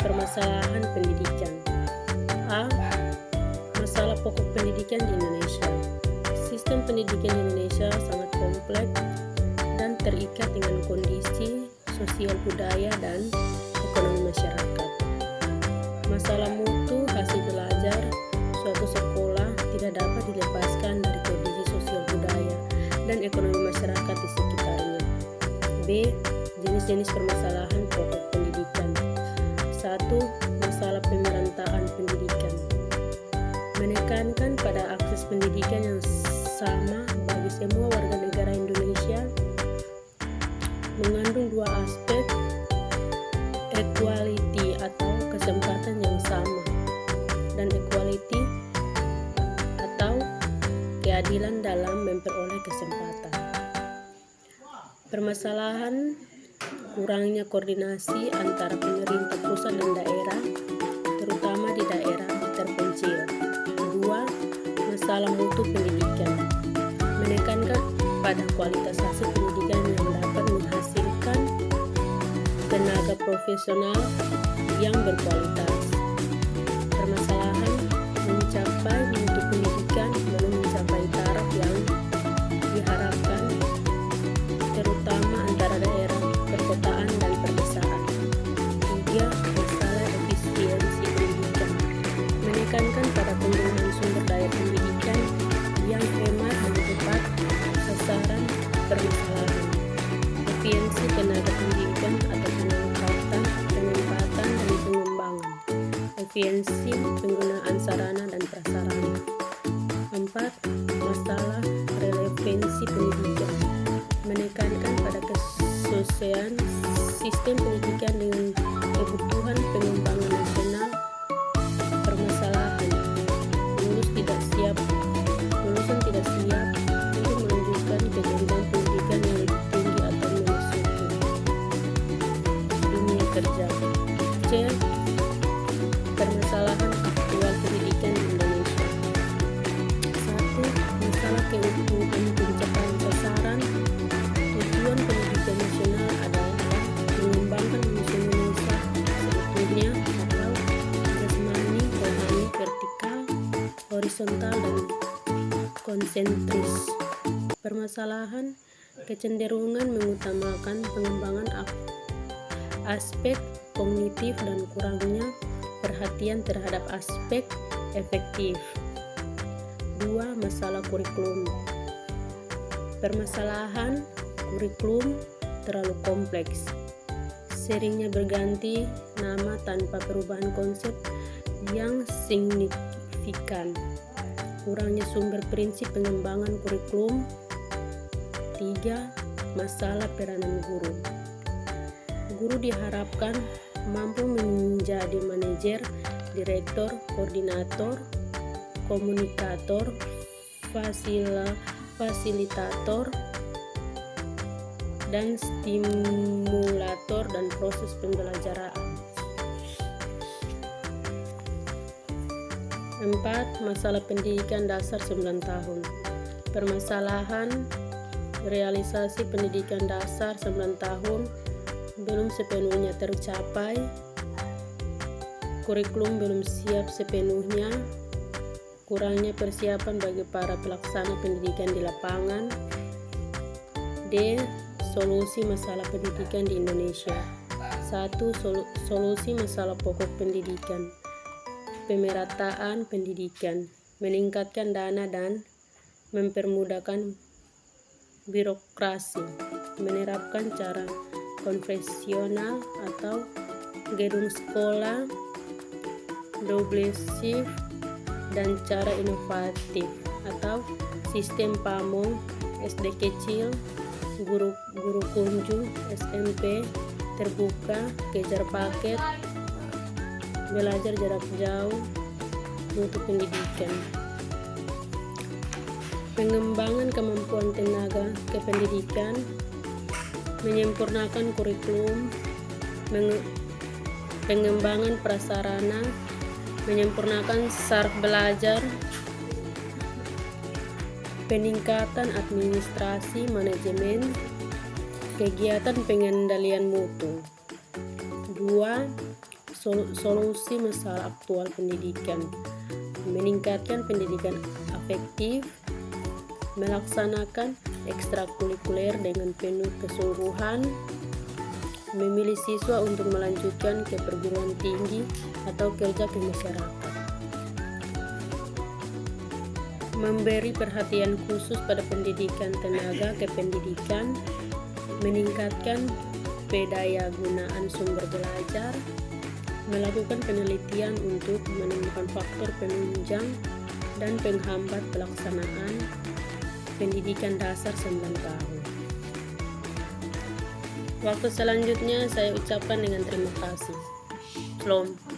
Permasalahan pendidikan. A. Masalah pokok pendidikan di Indonesia. Sistem pendidikan di Indonesia sangat kompleks dan terikat dengan kondisi sosial, budaya, dan ekonomi masyarakat. Masalah mutu hasil belajar suatu sekolah tidak dapat dilepaskan dari kondisi sosial, budaya, dan ekonomi masyarakat di sekitarnya. B. Jenis-jenis permasalahan pokok pendidikan. 1. Masalah pemerataan pendidikan. Menekankan pada akses pendidikan yang sama bagi semua warga negara Indonesia, mengandung dua aspek, equality atau kesempatan yang sama, dan equality atau keadilan dalam memperoleh kesempatan. Permasalahan kurangnya koordinasi antara pemerintah pusat dan daerah, terutama di daerah terpencil. 2. Masalah mutu pendidikan. Menekankan pada kualitas hasil pendidikan yang dapat menghasilkan tenaga profesional yang berkualitas. Permasalahan mencapai mutu pendidikan belum mencapai taraf yang diharapkan, terutama antara daerah perkotaan dan pedesaan. 3. Masalah efisiensi pendidikan. Menekankan pada penggunaan sumber daya pendidikan yang hemat dan tepat sasaran. Permasalahan efisiensi tenaga pendidikan atau penempatan dan pengembangan. Efisiensi penggunaan sarana dan prasarana. 4. Masalah relevansi pendidikan. Menekankan pada kesesuaian sistem pendidikan dengan kebutuhan pengembangan nasional. Permasalahan lulusan tidak siap untuk melanjutkan ke jenjang pendidikan yang lebih tinggi atau memasuki dunia kerja. C. Permasalahan aktual pendidikan di Indonesia. 1. Masalah keutuhan pencapaian sasaran. Tujuan pendidikan nasional adalah mengembangkan manusia Indonesia seutuhnya atau jasmani, rohani, vertikal, horizontal, dan konsentris. Permasalahan kecenderungan mengutamakan pengembangan aspek kognitif dan kurangnya perhatian terhadap aspek efektif. 2. Masalah kurikulum. Permasalahan kurikulum terlalu kompleks, seringnya berganti nama tanpa perubahan konsep yang signifikan. Kurangnya sumber prinsip pengembangan kurikulum. 3. Masalah peranan guru. Guru diharapkan mampu menjadi manajer, direktur, koordinator, komunikator, fasilitator, dan stimulator dan proses pembelajaran. 4. Masalah pendidikan dasar 9 tahun. Permasalahan realisasi pendidikan dasar 9 tahun belum sepenuhnya tercapai. Kurikulum belum siap sepenuhnya. Kurangnya persiapan bagi para pelaksana pendidikan di lapangan. D. Solusi masalah pendidikan di Indonesia. 1. Solusi masalah pokok pendidikan. Pemerataan pendidikan, meningkatkan dana dan mempermudahkan birokrasi, menerapkan cara konvensional atau gedung sekolah double shift, dan cara inovatif atau sistem PAMO, SD kecil, guru kunjung, SMP terbuka, kejar paket, belajar jarak jauh, mutu pendidikan. Pengembangan kemampuan tenaga kependidikan, menyempurnakan kurikulum, pengembangan prasarana, menyempurnakan saraf belajar, peningkatan administrasi manajemen, kegiatan pengendalian mutu. 2. solusi masalah aktual pendidikan, meningkatkan pendidikan afektif, melaksanakan ekstrakurikuler dengan penuh kesungguhan, memilih siswa untuk melanjutkan ke perguruan tinggi atau kerja ke masyarakat, memberi perhatian khusus pada pendidikan tenaga kependidikan, meningkatkan pendaya gunaan sumber belajar, melakukan penelitian untuk menemukan faktor penunjang dan penghambat pelaksanaan pendidikan dasar 9 tahun. Waktu selanjutnya saya ucapkan dengan terima kasih. Shalom.